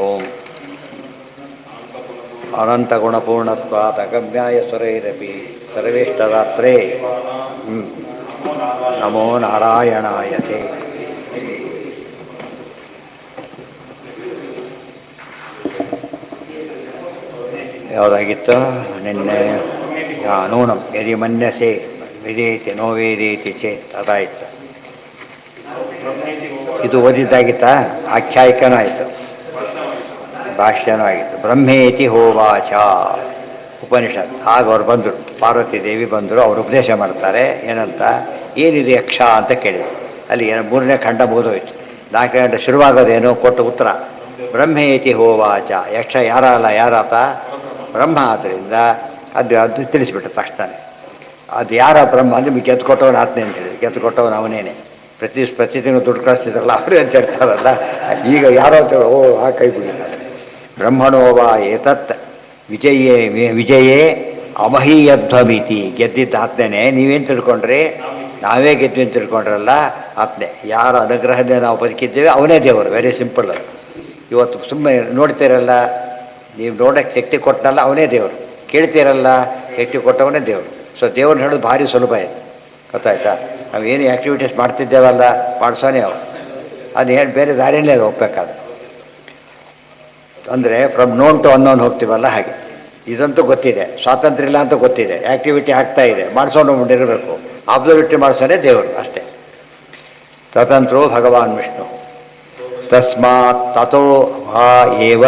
ಓಂ ಅನಂತಗುಣಪೂರ್ಣತ್ವಾತ್ ಅಗಮ್ಯಾಯ ಸುರೈರಪಿ ಸರ್ವೇಷ್ಟದಾತ್ರೇ ನಮೋ ನಾರಾಯಣಾಯತೆ. ಯಾವುದಾಗಿತ್ತು ನಿನ್ನೆ? ನೂನಂ ಯದಿ ಮನ್ಯಸೆ ವೇದೇತಿ ನೋ ವೇದೇತಿ ಚೇತ್ ಅದಾಯಿತು. ಇದು ಓದಿದ್ದಾಗಿತ್ತಾ? ಆಖ್ಯಾಯಿಕನೂ ಆಯಿತು, ಭಾಷ್ಯನೂ ಆಗಿತ್ತು. ಬ್ರಹ್ಮೇತಿ ಹೋವಾಚ ಉಪನಿಷತ್. ಆಗ ಅವ್ರು ಬಂದರು, ಪಾರ್ವತಿ ದೇವಿ ಬಂದರು. ಅವರು ಉಪದೇಶ ಮಾಡ್ತಾರೆ. ಏನಂತ, ಏನಿದು ಯಕ್ಷ ಅಂತ ಕೇಳಿದರು. ಅಲ್ಲಿ ಮೂರನೇ ಖಂಡ ಮುಗಿದೋಯ್ತು. ನಾಲ್ಕನೇ ಖಂಡ ಶುರುವಾಗೋದೇನು ಕೊಟ್ಟು ಉತ್ತರ. ಬ್ರಹ್ಮೇತಿ ಹೋವಾಚ, ಯಕ್ಷ ಯಾರಲ್ಲ, ಯಾರಾತ? ಬ್ರಹ್ಮ. ಆದ್ದರಿಂದ ಅದು ತಿಳಿಸ್ಬಿಟ್ಟು ತಕ್ಷಣ ಅದು ಯಾರ ಬ್ರಹ್ಮ ಅಂದರೆ ಗೆದ್ದು ಕೊಟ್ಟವನು ಆತ್ನೇ ಅಂತ ಹೇಳಿದ್ರು. ಗೆದ್ದು ಕೊಟ್ಟವನು ಅವನೇನೆ. ಪ್ರತಿ ತಿಂಗಳು ದುಡ್ಡು ಕಳಿಸ್ತಿದ್ರಲ್ಲ ಅವರೇ ಅಂತ ಹೇಳ್ತಾರಲ್ಲ, ಈಗ ಯಾರೋ ಅಂತ ಓ ಆ ಕೈ ಬಿಡಿದ್ದಾರೆ. ಬ್ರಹ್ಮಣೋವ ಏತತ್ ವಿಜಯೇ ಅಮಹೀಯಧ್ವಮಿತಿ. ಗೆದ್ದಿದ್ದ ಆತ್ನೇನೆ. ನೀವೇನು ತಿಳ್ಕೊಂಡ್ರಿ? ನಾವೇ ಗೆದ್ದು ಅಂತ ತಿಳ್ಕೊಂಡ್ರಲ್ಲ, ಆತ್ನೆ. ಯಾರ ಅನುಗ್ರಹದಿಂದ ನಾವು ಬದುಕಿದ್ದೇವೆ ಅವನೇ ದೇವರು. Very simple. ಅದು ಇವತ್ತು ಸುಮ್ಮನೆ ನೋಡ್ತೀರಲ್ಲ, ನೀವು ನೋಡೋಕ್ಕೆ ಶಕ್ತಿ ಕೊಟ್ಟನಲ್ಲ ಅವನೇ ದೇವರು. ಕೇಳ್ತೀರಲ್ಲ, ಶಕ್ತಿ ಕೊಟ್ಟವನೇ ದೇವರು. ಸೊ ದೇವ್ರನ್ನ ಹೇಳೋದು ಭಾರಿ ಸುಲಭ ಇದೆ, ಗೊತ್ತಾಯ್ತಾ? ನಾವು ಏನು ಆ್ಯಕ್ಟಿವಿಟೀಸ್ ಮಾಡ್ತಿದ್ದೇವಲ್ಲ, ಮಾಡಿಸೋನೇ ಅವು. ಅದು ಏನು ಬೇರೆ ದಾರಿಯಲ್ಲೇ ಅದು ಹೋಗ್ಬೇಕಾದ್ರೆ. ಅಂದರೆ ಫ್ರಮ್ ನೋನ್ ಟು ಅನ್ನೋನ್ ಹೋಗ್ತೀವಲ್ಲ ಹಾಗೆ. ಇದಂತೂ ಗೊತ್ತಿದೆ, ಸ್ವಾತಂತ್ರ್ಯ ಇಲ್ಲ ಅಂತ ಗೊತ್ತಿದೆ, ಆ್ಯಕ್ಟಿವಿಟಿ ಆಗ್ತಾ ಇದೆ, ಮಾಡಿಸೋನು ಇರಬೇಕು. ಅಬ್ಸರ್ವಿಟಿ ಮಾಡಿಸೋನೇ ದೇವರು ಅಷ್ಟೇ. ಸ್ವತಂತ್ರೋ ಭಗವಾನ್ ವಿಷ್ಣು. ತಸ್ಮಾತ್ ತಥೋ ವಾ ಏವ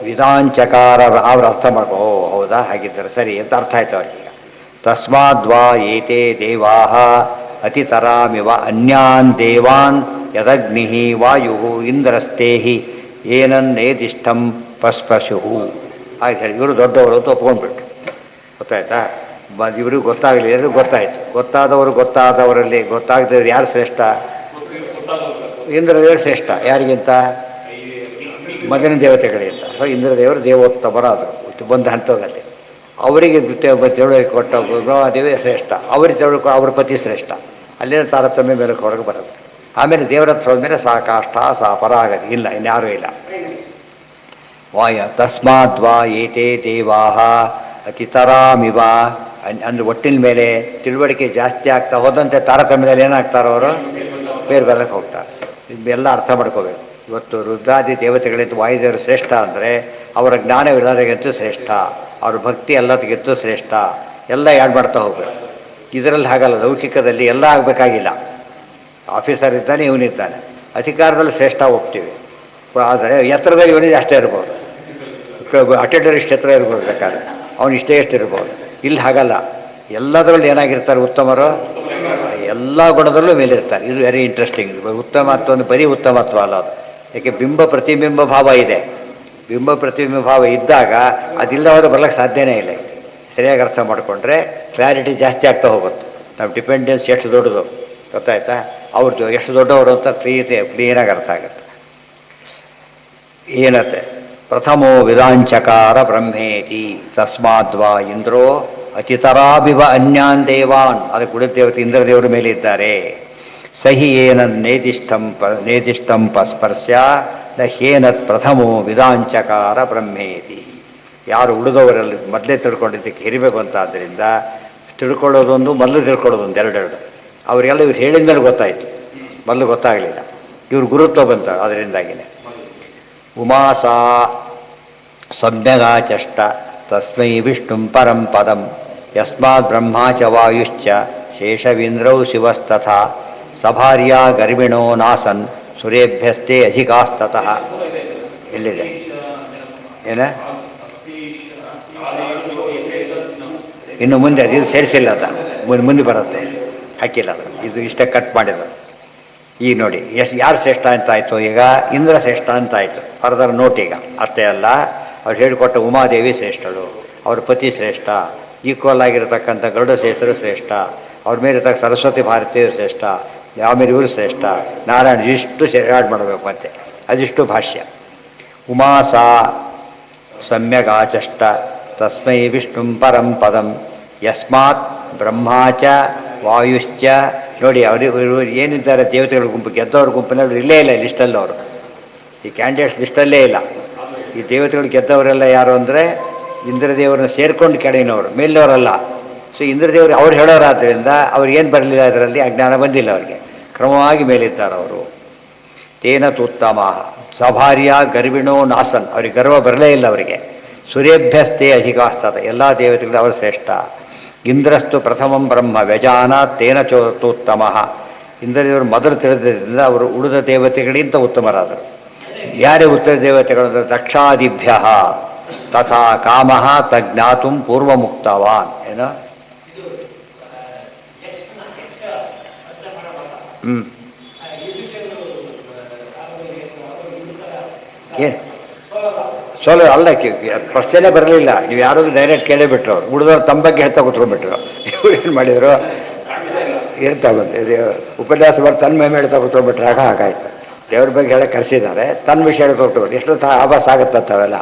ವಿಧಾಂಚಕಾರ. ಅವ್ರು ಅರ್ಥ ಮಾಡ್ಕೋ, ಓ ಹೌದಾ, ಹಾಗಿದ್ದಾರೆ ಸರಿ ಅಂತ ಅರ್ಥ ಆಯ್ತು ಅವ್ರಿಗೆ. ತಸ್ಮಾದ್ವಾ ಏತೆ ದೇವಾ ಅತಿತರಾಮಿವ ಅನ್ಯಾನ್ ದೇವಾನ್ ಯದಗ್ನಿ ವಾಯು ಇಂದ್ರಸ್ತೇಹಿ ಏನನ್ನೇದಿಷ್ಟಂ ಪಸ್ಪಶು. ಹಾಗೆ ಹೇಳಿ ಇವರು ದೊಡ್ಡವರು ಅಂತ ಒಪ್ಕೊಂಡ್ಬಿಟ್ರು. ಗೊತ್ತಾಯ್ತಾ? ಇವ್ರಿಗೆ ಗೊತ್ತಾಗಲಿ, ಎಲ್ಲರಿಗೂ ಗೊತ್ತಾಯ್ತು. ಗೊತ್ತಾದವರಲ್ಲಿ ಗೊತ್ತಾಗದವ್ರು ಯಾರು ಶ್ರೇಷ್ಠ? ಇಂದ್ರದೇವರು ಶ್ರೇಷ್ಠ. ಯಾರಿಗಿಂತ? ಮಗನ ದೇವತೆಗಳಿಗಿಂತ. ಸೊ ಇಂದ್ರದೇವರು ದೇವೋತ್ತಮರಾದರು ಬಂದ ಹಂತದಲ್ಲಿ. ಅವರಿಗೆ ತಿಳುವಳಿಕೆ ಕೊಟ್ಟ ಬ್ರಹ್ಮದೇವಿ ಶ್ರೇಷ್ಠ, ಅವ್ರಿಗೆ ತಿಳುವಳಿಕೆ ಅವ್ರ ಪತಿ ಶ್ರೇಷ್ಠ. ಅಲ್ಲಿನ ತಾರತಮ್ಯ ಮೇಲೆ ಹೊರಗೆ ಬರುತ್ತೆ. ಆಮೇಲೆ ದೇವರ ಹತ್ರ ಮೇಲೆ ಸಾ ಕಾಷ್ಟ ಸಾ ಪರಾಗತಿ ಇಲ್ಲ, ಇನ್ಯಾರೂ ಇಲ್ಲ. ವಾಯ ತಸ್ಮಾದ್ವಾ ಏತೇ ದೇವಾ ಅತಿತರಾಮಿವ. ಅಂದರೆ ಒಟ್ಟಿನ ಮೇಲೆ ತಿಳುವಳಿಕೆ ಜಾಸ್ತಿ ಆಗ್ತಾ ಹೋದಂತೆ ತಾರತಮ್ಯದಲ್ಲಿ ಏನಾಗ್ತಾರೋ ಅವರು ಬೇರೆ ಬೇರೆಕ್ಕೆ ಹೋಗ್ತಾರೆ. ಇದೆಲ್ಲ ಅರ್ಥ ಮಾಡ್ಕೋಬೇಕು. ಇವತ್ತು ರುದ್ರಾದಿ ದೇವತೆಗಳಿಂದ ವಾಯುದೇವರು ಶ್ರೇಷ್ಠ ಅಂದರೆ ಅವರ ಜ್ಞಾನವಿಲ್ಲರಿಗಂತೂ ಶ್ರೇಷ್ಠ, ಅವ್ರ ಭಕ್ತಿ ಎಲ್ಲದಕ್ಕಿಂತೂ ಶ್ರೇಷ್ಠ. ಎಲ್ಲ ಆ್ಯಡ್ ಮಾಡ್ತಾ ಹೋಗ್ಬೇಕು. ಇದರಲ್ಲಿ ಹಾಗಲ್ಲ. ಲೌಕಿಕದಲ್ಲಿ ಎಲ್ಲ ಆಗಬೇಕಾಗಿಲ್ಲ. ಆಫೀಸರ್ ಇದ್ದಾನೆ, ಇವನಿದ್ದಾನೆ, ಅಧಿಕಾರದಲ್ಲಿ ಶ್ರೇಷ್ಠ ಹೋಗ್ತೀವಿ. ಆದರೆ ಎತ್ತರದಲ್ಲಿ ಇವನಿಗೆ ಅಷ್ಟೇ ಇರ್ಬೋದು. ಅಟೆಂಡರ್ ಇಷ್ಟು ಎತ್ತರ ಇರ್ಬೋದು, ಬೇಕಾದ್ರೆ ಅವನು ಇಷ್ಟೇ ಎಷ್ಟು ಇರ್ಬೋದು. ಇಲ್ಲಿ ಹಾಗಲ್ಲ. ಎಲ್ಲದರಲ್ಲಿ ಏನಾಗಿರ್ತಾರೆ ಉತ್ತಮರು? ಎಲ್ಲ ಗುಣದಲ್ಲೂ ಮೇಲಿರ್ತಾರೆ. ಇದು ವೆರಿ ಇಂಟ್ರೆಸ್ಟಿಂಗ್. ಉತ್ತಮತ್ವ ಒಂದು ಬರೀ ಉತ್ತಮತ್ವ ಅಲ್ಲ ಅದು. ಯಾಕೆ ಬಿಂಬ ಪ್ರತಿಬಿಂಬ ಭಾವ ಇದೆ. ಬಿಂಬ ಪ್ರತಿಬಿಂಬ ಭಾವ ಇದ್ದಾಗ ಅದಿಲ್ಲವಾದ್ರೆ ಬರ್ಲಿಕ್ಕೆ ಸಾಧ್ಯನೇ ಇಲ್ಲ. ಸರಿಯಾಗಿ ಅರ್ಥ ಮಾಡಿಕೊಂಡ್ರೆ ಕ್ಲಾರಿಟಿ ಜಾಸ್ತಿ ಆಗ್ತಾ ಹೋಗುತ್ತೆ. ನಾವು ಡಿಪೆಂಡೆನ್ಸ್ ಎಷ್ಟು ದೊಡ್ಡದು, ಗೊತ್ತಾಯ್ತಾ? ಅವ್ರದ್ದು ಎಷ್ಟು ದೊಡ್ಡವರು ಅಂತ ಕ್ಲೀನಾಗಿ ಅರ್ಥ ಆಗುತ್ತೆ. ಏನತ್ತೆ? ಪ್ರಥಮೋ ವಿಧಾಂಚಕಾರ ಬ್ರಹ್ಮೇತಿ ತಸ್ಮಾದ್ವಾ ಇಂದ್ರೋ ಅತಿತರಾಭಿವ ಅನ್ಯಾನ್ ದೇವಾನ್. ಅದಕ್ಕೆ ಗುರುದೇವತೆ ಇಂದ್ರದೇವರ ಮೇಲೆ ಇದ್ದಾರೆ. ಸಹಿ ಏನನ್ ನೇದಿಷ್ಟಂ ಸ್ಪರ್ಶ್ಯ ನ ಹೇನತ್ ಪ್ರಥಮೋ ವಿಧಾಂಚಕಾರ ಬ್ರಹ್ಮೇತಿ. ಯಾರು ಉಳಿದವರಲ್ಲಿ ಮೊದಲೇ ತಿಳ್ಕೊಂಡಿದ್ದಕ್ಕೆ ಹಿರಿಬೇಕು ಅಂತ. ಆದ್ದರಿಂದ ತಿಳ್ಕೊಳ್ಳೋದೊಂದು, ಮೊದಲು ತಿಳ್ಕೊಳ್ಳೋದೊಂದು, ಎರಡೆರಡು. ಅವರಿಗೆಲ್ಲ ಇವ್ರು ಹೇಳಿದ ಮೇಲೆ ಗೊತ್ತಾಯಿತು, ಮೊದಲು ಗೊತ್ತಾಗಲಿಲ್ಲ. ಇವ್ರು ಗುರುತ್ವ ಬಂತ ಅದರಿಂದಾಗಿನೇ. ಉಮಾಸಾ ಸಮ್ಯಗಾಚಷ್ಟ ತಸ್ಮೈ ವಿಷ್ಣುಂ ಪರಂ ಪದಂ ಯಸ್ಮಾತ್ ಬ್ರಹ್ಮಾ ಚ ವಾಯುಶ್ಚ ಶೇಷವೀಂದ್ರೌ ಶಿವಸ್ತಥಾ ಸಭಾರ್ಯಾ ಗರ್ಭಿಣೋ ನಾಸನ್ ಸುರೇಭ್ಯಸ್ತೆ ಅಧಿಕಾಸ್ತತಃ. ಎಲ್ಲಿದೆ? ಏನ ಇನ್ನು ಮುಂದೆ ಇದು ಸೇರಿಸಿಲ್ಲ, ಅದ ಮುಂದೆ ಬರುತ್ತೆ, ಹಾಕಿಲ್ಲ ಅದು. ಇದು ಇಷ್ಟೇ ಕಟ್ ಮಾಡಿದ್ರು. ಈಗ ನೋಡಿ ಯಾರು ಶ್ರೇಷ್ಠ ಅಂತ ಆಯಿತು? ಈಗ ಇಂದ್ರ ಶ್ರೇಷ್ಠ ಅಂತ ಆಯಿತು. Further note. ಈಗ ಅಷ್ಟೇ ಅಲ್ಲ, ಅವ್ರು ಹೇಳಿಕೊಟ್ಟ ಉಮಾದೇವಿ ಶ್ರೇಷ್ಠಳು, ಅವ್ರ ಪತಿ ಶ್ರೇಷ್ಠ, ಈಕ್ವಲ್ ಆಗಿರತಕ್ಕಂಥ ಗರುಡಶೇಷರು ಶ್ರೇಷ್ಠ, ಅವ್ರ ಮೇಲೆ ಇರತಕ್ಕ ಸರಸ್ವತಿ ಭಾರತೀಯರು ಶ್ರೇಷ್ಠ, ಯಾವ ಮೇಲೆ ಇವರು ಶ್ರೇಷ್ಠ, ನಾರಾಯಣ ಇಷ್ಟು ಆ್ಯಡ್ ಮಾಡಬೇಕು. ಮತ್ತೆ ಅದಿಷ್ಟು ಭಾಷ್ಯ. ಉಮಾಸಾ ಸಮ್ಯಗಾಚಷ್ಟ ತಸ್ಮೈ ವಿಷ್ಣುಂ ಪರಂ ಪದಂ ಯಸ್ಮಾತ್ ಬ್ರಹ್ಮಾಚ ವಾಯುಶ್ಚ. ನೋಡಿ ಅವರು ಏನಿದ್ದಾರೆ ದೇವತೆಗಳ ಗುಂಪು, ಗೆದ್ದವ್ರ ಗುಂಪಿನಲ್ಲಿ ಇಲ್ಲೇ ಇಲ್ಲ ಲಿಸ್ಟಲ್ಲಿ. ಅವರು ಈ ಕ್ಯಾಂಡಿಡೇಟ್ಸ್ ಲಿಸ್ಟಲ್ಲೇ ಇಲ್ಲ. ಈ ದೇವತೆಗಳು ಗೆದ್ದವರೆಲ್ಲ ಯಾರು ಅಂದರೆ ಇಂದ್ರದೇವರನ್ನ ಸೇರ್ಕೊಂಡು ಕೆಳಗಿನವರು, ಮೇಲಿನವರಲ್ಲ. ಸೊ ಇಂದ್ರದೇವರು ಅವ್ರು ಹೇಳೋರಾದ್ರಿಂದ ಅವ್ರಿಗೇನು ಬರಲಿಲ್ಲ, ಅದರಲ್ಲಿ ಅಜ್ಞಾನ ಬಂದಿಲ್ಲ ಅವರಿಗೆ, ಕ್ರಮವಾಗಿ ಮೇಲಿದ್ದಾರೆ ಅವರು. ತೇನ ತೂತ್ತಮ ಸಭಾರ್ಯ ಗರ್ವಿಣೋ ನಾಸನ್, ಅವ್ರಿಗೆ ಗರ್ವ ಬರಲೇ ಇಲ್ಲ ಅವರಿಗೆ. ಸೂರ್ಯಭ್ಯಸ್ತೆ ಅಧಿಕಾಸ್ತದ, ಎಲ್ಲ ದೇವತೆಗಳು ಅವರು ಶ್ರೇಷ್ಠ. ಇಂದ್ರಸ್ತು ಪ್ರಥಮಂ ಬ್ರಹ್ಮ ವ್ಯಜಾನ ತೇನ ಚೋತ್ತಮ, ಇಂದ್ರದೇವರು ಮೊದಲು ತಿಳಿದ್ರಿಂದ ಅವರು ಉಳಿದ ದೇವತೆಗಳಿಗಿಂತ ಉತ್ತಮರಾದರು. ಯಾರೇ ಉತ್ತರ ದೇವತೆಗಳು ಅಂದರೆ ದಕ್ಷಾದಿಭ್ಯ ತಥಾ ಕಾಮ ತಜ್ಞಾತು ಪೂರ್ವಮುಕ್ತವಾನ್. ಏನು ಏನು ಸೋಲು ಅಲ್ಲ, ಪ್ರಶ್ನೆನೇ ಬರಲಿಲ್ಲ. ನೀವು ಯಾರು ಡೈರೆಕ್ಟ್ ಕೇಳೇ ಬಿಟ್ರು, ಅವ್ರು ಉಳಿದವ್ರು ತಮ್ಮ ಬಗ್ಗೆ ಹೇಳ್ತಾ ಕೂತ್ಕೊಂಡ್ಬಿಟ್ರು. ಇವ್ರು ಏನು ಮಾಡಿದರು, ಹೇಳ್ತಾ ಬಂದು ಉಪನ್ಯಾಸ ಮಾಡಿ ತನ್ನ ಮೇಲೆ ಹೇಳ್ತಾ ಕೂತ್ಕೊಂಡ್ಬಿಟ್ರೆ ಹಾಗಾಯ್ತು. ದೇವ್ರ ಬಗ್ಗೆ ಹೇಳಕ್ಕೆ ಕರೆಸಿದ್ದಾರೆ, ತನ್ನ ವಿಷಯ ಹೇಳ್ಕೊಟ್ಟು ಎಷ್ಟು ಆಭಾಸ ಆಗುತ್ತಂತವೆಲ್ಲ,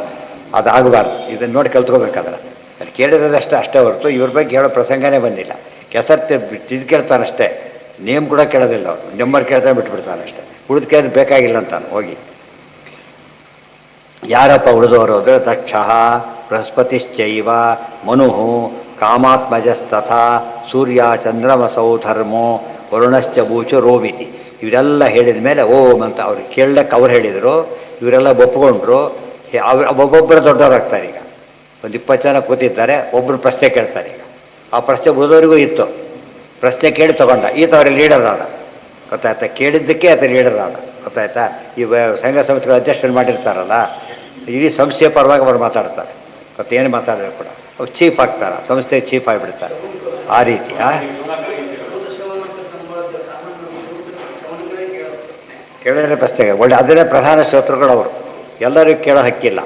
ಅದು ಆಗಬಾರ್ದು. ಇದನ್ನು ನೋಡಿ ಕಲ್ತ್ಕೋಬೇಕಾದ್ರೆ ಅದು ಕೇಳಿರೋದಷ್ಟೇ ಅಷ್ಟೇ ಹೊರತು ಇವ್ರ ಬಗ್ಗೆ ಹೇಳೋ ಪ್ರಸಂಗನೇ ಬಂದಿಲ್ಲ. ಕೆಸರ್ತಿ ಇದು ಕೇಳ್ತಾನಷ್ಟೇ, ನೇಮ್ ಕೂಡ ಕೇಳೋದಿಲ್ಲ ಅವರು, ನೆಮ್ಮರ್ ಕೇಳ್ತಾ ಬಿಟ್ಬಿಡ್ತಾನಷ್ಟೇ. ಉಳಿದು ಕೇಳಿದ್ರೆ ಬೇಕಾಗಿಲ್ಲ ಅಂತಾನೆ ಹೋಗಿ. ಯಾರಪ್ಪ ಉಳಿದವರು ಅಂದರೆ ದಕ್ಷ ಬೃಹಸ್ಪತಿಶ್ಚೈವ ಮನು ಕಾಮಾತ್ಮಜಸ್ತಥಾ ಸೂರ್ಯ ಚಂದ್ರಮಸೌ ಧರ್ಮೋ ವರುಣಶ್ಚ ಬೂಚು ರೋಮಿತಿ. ಇವರೆಲ್ಲ ಹೇಳಿದ ಮೇಲೆ ಓಂ ಅಂತ ಅವ್ರು ಕೇಳಕ್ಕೆ ಅವ್ರು ಹೇಳಿದರು. ಇವರೆಲ್ಲ ಒಪ್ಪಿಕೊಂಡ್ರು. ಒಬ್ಬೊಬ್ಬರು ದೊಡ್ಡವರಾಗ್ತಾರೆ. ಈಗ ಒಂದು 20 ಜನ ಕೂತಿದ್ದಾರೆ, ಒಬ್ಬರು ಪ್ರಶ್ನೆ ಕೇಳ್ತಾರೆ. ಈಗ ಆ ಪ್ರಶ್ನೆ ಉಳಿದವರಿಗೂ ಇತ್ತು. ಪ್ರಶ್ನೆ ಕೇಳಿ ತಗೊಂಡ ಈತ ಅವ್ರಿಗೆ ಲೀಡರ್ ಆದ, ಗೊತ್ತಾಯ್ತಾ? ಕೇಳಿದ್ದಕ್ಕೆ ಆತ ಲೀಡರ್ ಆದ, ಗೊತ್ತಾಯ್ತಾ? ಈ ಸಂಘ ಸಂಸ್ಥೆಗಳ ಅಧ್ಯಕ್ಷರು ಮಾಡಿರ್ತಾರಲ್ಲ, ಇಡೀ ಸಂಸ್ಥೆಯ ಪರವಾಗಿ ಅವ್ರು ಮಾತಾಡ್ತಾರೆ. ಮತ್ತೇನು ಮಾತಾಡಿದ್ರು ಕೂಡ ಅವ್ರು ಚೀಫ್ ಆಗ್ತಾರೆ, ಸಂಸ್ಥೆ ಚೀಫ್ ಆಗಿಬಿಡ್ತಾರೆ. ಆ ರೀತಿ ಕೇಳಿದ್ರೆ ಪ್ರಶ್ನೆಗೆ ಒಳ್ಳೆ ಅದನ್ನೇ ಪ್ರಧಾನ ಶ್ರೋತೃಗಳು ಅವರು. ಎಲ್ಲರಿಗೂ ಕೇಳೋ ಹಕ್ಕಿಲ್ಲ.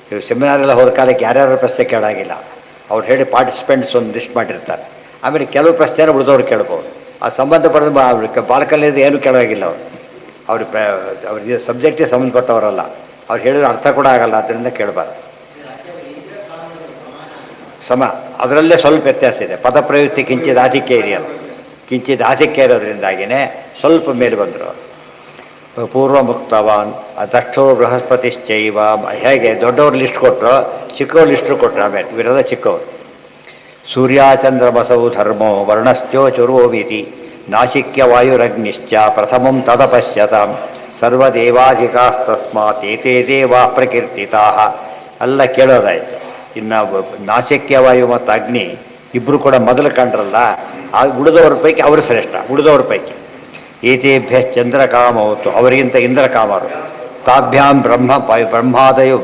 ಇವು ಸೆಮಿನಾರೆಲ್ಲ ಹೋದ ಕಾಲಕ್ಕೆ ಯಾರ್ಯಾರು ಪ್ರಶ್ನೆ ಕೇಳಾಗಿಲ್ಲ. ಅವ್ರು ಹೇಳಿ ಪಾರ್ಟಿಸಿಪೆಂಟ್ಸ್ ಒಂದು ಲಿಸ್ಟ್ ಮಾಡಿರ್ತಾರೆ. ಆಮೇಲೆ ಕೆಲವು ಪ್ರಶ್ನೆನ ಉಳಿದವ್ರು ಕೇಳ್ಬೋದು. ಆ ಸಂಬಂಧಪಟ್ಟ ಬಾಲಕಲ್ಲಿದ್ದು ಏನೂ ಕೇಳೋಗಿಲ್ಲ ಅವರು. ಅವ್ರಿಗೆ ಸಬ್ಜೆಕ್ಟಿಗೆ ಸಂಬಂಧಪಟ್ಟವರಲ್ಲ. ಅವ್ರು ಹೇಳಿದ್ರೆ ಅರ್ಥ ಕೂಡ ಆಗಲ್ಲ, ಅದರಿಂದ ಕೇಳಬಾರ್ದು. ಅದರಲ್ಲೇ ಸ್ವಲ್ಪ ವ್ಯತ್ಯಾಸ ಇದೆ. ಪದ ಪ್ರಯುಕ್ತಿ ಕಿಂಚಿದ ಆಧಿಕ್ಯ ಇದೆಯಲ್ಲ, ಕಿಂಚಿದ ಆಧಿಕ್ಯ ಇರೋದ್ರಿಂದಾಗಿಯೇ ಸ್ವಲ್ಪ ಮೇಲೆ ಬಂದರು. ಪೂರ್ವ ಮುಕ್ತವಾನ್ ದಕ್ಷೋ ಬೃಹಸ್ಪತಿಶ್ಚೈವ. ಹೇಗೆ ದೊಡ್ಡವ್ರು ಲಿಸ್ಟ್ ಕೊಟ್ಟರು, ಚಿಕ್ಕವ್ರು ಲಿಸ್ಟು ಕೊಟ್ಟರು. ಆಮೇಲೆ ಇವರೆಲ್ಲ ಚಿಕ್ಕವರು. ಸೂರ್ಯಾಚಂದ್ರಮಸೌ ಧರ್ಮೋ ವರ್ಣಶ್ಚೋ ಚುರ್ವೋವಿತಿ ನಾಶಿಕ್ಯ ವಾಯುರಗ್ನಿಶ್ಚ ಪ್ರಥಮಂ ತದಪಶ್ಯತಾಂ ಸರ್ವದೇವಾಧಿಕಾಸ್ತಸ್ಮಾತ್ ಏತೇ ದೇವಾ ಪ್ರಕೀರ್ತಿತಾ. ಎಲ್ಲ ಕೇಳೋದಾಯಿತು. ಇನ್ನು ನಾಶಿಕ್ಯ ವಾಯು ಮತ್ತು ಅಗ್ನಿ ಇಬ್ಬರು ಕೂಡ ಮೊದಲು ಕಂಡ್ರಲ್ಲ, ಆ ಉಳಿದವ್ರ ಪೈಕಿ ಅವರು ಶ್ರೇಷ್ಠ. ಉಳಿದವ್ರ ಪೈಕಿ ಏತೇಭ್ಯ ಚಂದ್ರಕಾಮವತ್ತು, ಅವರಿಗಿಂತ ಇಂದ್ರಕಾಮರು. ತಾಭ್ಯಾಂ ಬ್ರಹ್ಮದಯೋ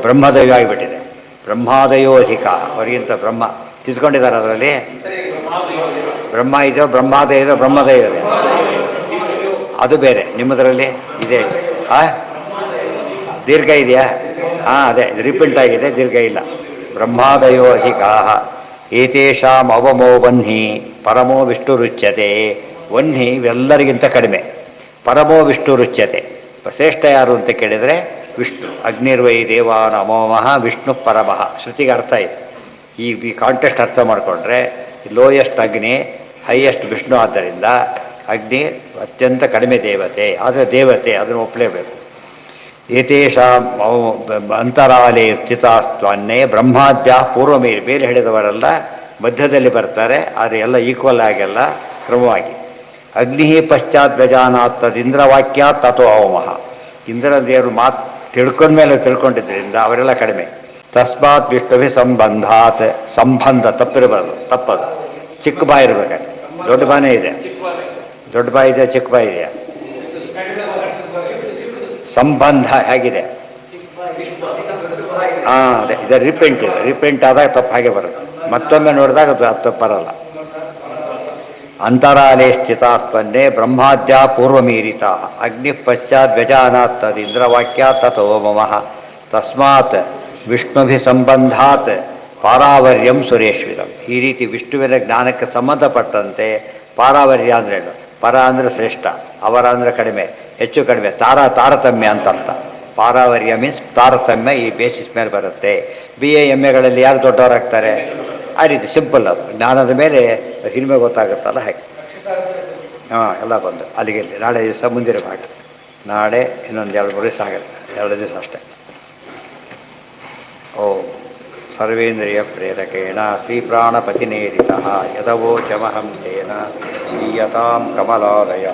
ಆಗಿಬಿಟ್ಟಿದೆ. ಬ್ರಹ್ಮಾದಯೋ ಅಧಿಕ, ಅವರಿಗಿಂತ ಬ್ರಹ್ಮ ತಿದ್ಕೊಂಡಿದ್ದಾರೆ. ಅದರಲ್ಲಿ ಬ್ರಹ್ಮ ಇದೆಯೋ ಬ್ರಹ್ಮಾದಯ ಇದೆಯೋ ಬ್ರಹ್ಮದಯ ಇದೆ, ಅದು ಬೇರೆ. ನಿಮ್ಮದರಲ್ಲಿ ಇದೆ ದೀರ್ಘ ಇದೆಯಾ? ಅದೇ ರಿಪೀಟ್ ಆಗಿದೆ, ದೀರ್ಘ ಇಲ್ಲ. ಬ್ರಹ್ಮಾದಯೋ ಅಧಿಕಾ ಏತೇಷಾಂ ಅವಮೋ ವಹ್ನಿ ಪರಮೋ ವಿಷ್ಣು ರುಚ್ಯತೆ. ವಹ್ನಿ ಇವೆಲ್ಲರಿಗಿಂತ ಕಡಿಮೆ. ಪರಮೋ ವಿಷ್ಣು ರುಚ್ಯತೆ. ಶ್ರೇಷ್ಠ ಯಾರು ಅಂತ ಕೇಳಿದರೆ ವಿಷ್ಣು. ಅಗ್ನಿರ್ವೈ ದೇವಾನ್ ಅಮೋಮಃ ವಿಷ್ಣು ಪರಮಃ. ಶ್ರುತಿಗೆ ಅರ್ಥ ಇದೆ. ಈ ಕಾಂಟೆಸ್ಟ್ ಅರ್ಥ ಮಾಡಿಕೊಂಡ್ರೆ ಲೋಯೆಸ್ಟ್ ಅಗ್ನಿ, ಹೈಯೆಸ್ಟ್ ವಿಷ್ಣು. ಆದ್ದರಿಂದ ಅಗ್ನಿ ಅತ್ಯಂತ ಕಡಿಮೆ ದೇವತೆ, ಆದರೆ ದೇವತೆ, ಅದನ್ನು ಒಪ್ಪಲೇಬೇಕು. ಏತೇಷಾಂ ಅಂತರಾಲೇ ಸ್ಥಿತಾಸ್ತ್ವನ್ನೇ ಬ್ರಹ್ಮಾದ್ಯ ಪೂರ್ವಮೇರಿ. ಬೇರೆ ಹೇಳಿದವರೆಲ್ಲ ಮಧ್ಯದಲ್ಲಿ ಬರ್ತಾರೆ, ಆದರೆ ಎಲ್ಲ ಈಕ್ವಲ್ ಆಗಿಲ್ಲ, ಕ್ರಮವಾಗಿ. ಅಗ್ನಿ ಪಶ್ಚಾತ್ ವ್ಯಜಾನಾತ್ ತದಿಂದ್ರವಾಕ್ಯಾತ್ ತಥೋ ಅವಮಃ. ಇಂದ್ರ ದೇವರು ಮಾತು ತಿಳ್ಕೊಂಡ್ಮೇಲೆ ತಿಳ್ಕೊಂಡಿದ್ದರಿಂದ ಅವರೆಲ್ಲ ಕಡಿಮೆ. ತಸ್ಮಾತ್ ವಿಷ್ಣುಭಿ ಸಂಬಂಧಾತ್. ಸಂಬಂಧ ತಪ್ಪಿರಬಾರ್ದು, ತಪ್ಪದು. ಚಿಕ್ಕ ಬಾಯಿ ಇರ್ಬೇಕು. ದೊಡ್ಡ ಬಾನೇ ಇದೆ, ದೊಡ್ಡ ಬಾಯಿ ಇದೆ, ಚಿಕ್ಕ ಬಾಯಿ ಇದೆಯಾ? ಸಂಬಂಧ ಹೇಗಿದೆ? ಅದೇ ಇದು ರಿಪೆಂಟ್ ಇದೆ. ರಿಪೆಂಟ್ ಆದಾಗ ತಪ್ಪು ಹಾಗೆ ಬರುತ್ತೆ. ಮತ್ತೊಮ್ಮೆ ನೋಡಿದಾಗ ತಪ್ಪು ಬರಲ್ಲ. ಅಂತರಾಲೇ ಸ್ಥಿತಾಸ್ಪನ್ನೇ ಬ್ರಹ್ಮಾದ್ಯ ಪೂರ್ವಮೀರಿತ. ಅಗ್ನಿ ಪಶ್ಚಾತ್ ವ್ಯಜಾನಾತ್ ತದಿಂದ್ರವಾಕ್ಯಾತ್ ತಥೋ ಮಮಃ. ತಸ್ಮಾತ್ ವಿಷ್ಣುಭಿ ಸಂಬಂಧಾತ್ ಪಾರಾವರ್ಯಂ ಸುರೇಶ್ವಿರಂ. ಈ ರೀತಿ ವಿಷ್ಣುವಿನ ಜ್ಞಾನಕ್ಕೆ ಸಂಬಂಧಪಟ್ಟಂತೆ ಪಾರಾವರ್ಯ ಅಂದ್ರೇನು? ಪರ ಅಂದರೆ ಶ್ರೇಷ್ಠ, ಅವರ ಅಂದರೆ ಕಡಿಮೆ, ಹೆಚ್ಚು ಕಡಿಮೆ, ತಾರತಮ್ಯ ಅಂತ ಅರ್ಥ. ಪಾರಾವರ್ಯ ಮೀನ್ಸ್ ತಾರತಮ್ಯ. ಈ ಬೇಸಿಸ್ ಮೇಲೆ ಬರುತ್ತೆ. BA MA ಯಾರು ದೊಡ್ಡವರಾಗ್ತಾರೆ? ಆ ರೀತಿ ಸಿಂಪಲ್. ಅದು ಜ್ಞಾನದ ಮೇಲೆ ಹಿರಿಮೆ ಗೊತ್ತಾಗುತ್ತಲ್ಲ, ಹಾಗೆ. ಎಲ್ಲ ಬಂದು ಅಲ್ಲಿಗೆ ನಾಳೆ ದಿವಸ ಮುಂದಿನ ಭಾಗ. ನಾಳೆ ಇನ್ನೊಂದು 2-3 ದಿವಸ ಆಗುತ್ತೆ, 2 ದಿವಸ ಅಷ್ಟೇ. ಓಂ ಸರ್ವೇಂದ್ರಿಯ ಪ್ರೇರಕೇಣ ಶ್ರೀಪ್ರಾಣಪತಿನೇರಿತಃ ಯದವೋಚಮಹಂ ತೇನ ಈಯತಾಂ ಕಮಲಾಲಯ.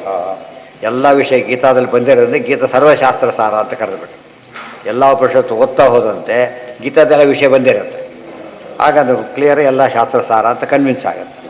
ಎಲ್ಲ ವಿಷಯ ಗೀತಾದಲ್ಲಿ ಬಂದಿರೋದ್ರಿಂದ ಗೀತಾ ಸರ್ವಶಾಸ್ತ್ರ ಸಾರ ಅಂತ ಕರೆದುಬಿಟ್ಟು ಎಲ್ಲ ಉಪನಿಷತ್ತು ಓದ್ತಾ ಹೋದಂತೆ ಗೀತಾದೆಲ್ಲ ವಿಷಯ ಬಂದಿರುತ್ತೆ. ಆಗ ಅದು ಕ್ಲಿಯರ್ ಎಲ್ಲ ಶಾಸ್ತ್ರ ಸಾರ ಅಂತ ಕನ್ವಿನ್ಸ್ ಆಗುತ್ತೆ.